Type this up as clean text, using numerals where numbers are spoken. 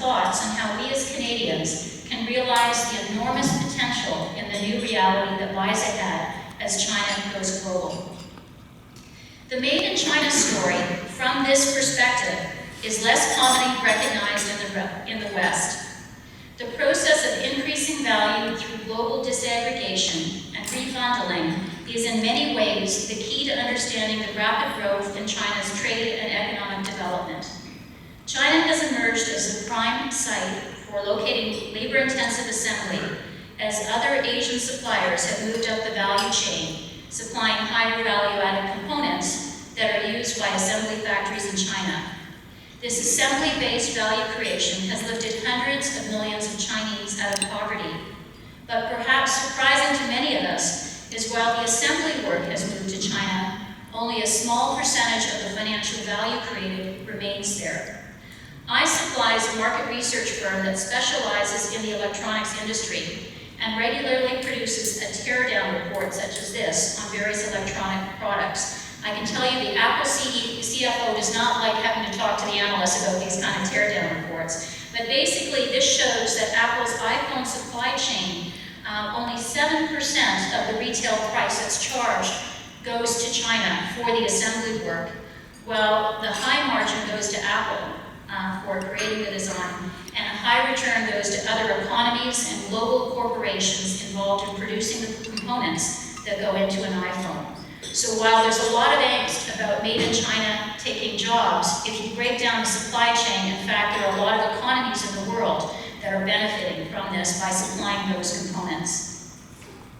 thoughts on how we as Canadians can realize the enormous potential in the new reality that lies ahead as China goes global. The Made in China story, from this perspective, is less commonly recognized in the West. The process of increasing value through global disaggregation and rebundling is in many ways the key to understanding the rapid growth in China's trade and economic development. China has emerged as the prime site for locating labor-intensive assembly, as other Asian suppliers have moved up the value chain, supplying higher value-added components that are used by assembly factories in China. This assembly-based value creation has lifted hundreds of millions of Chinese out of poverty. But perhaps surprising to many of us is while the assembly work has moved to China, only a small percentage of the financial value created remains there. iSupply is a market research firm that specializes in the electronics industry and regularly produces a teardown report such as this on various electronic products. I can tell you the Apple CFO does not like having to talk to the analysts about these kind of teardown reports. But basically, this shows that Apple's iPhone supply chain, only 7% of the retail price that's charged goes to China for the assembly work, while the high margin goes to Apple for creating the design, and a high return goes to other economies and global corporations involved in producing the components that go into an iPhone. So while there's a lot of angst about Made in China taking jobs, if you break down the supply chain, in fact, there are a lot of economies in the world that are benefiting from this by supplying those components.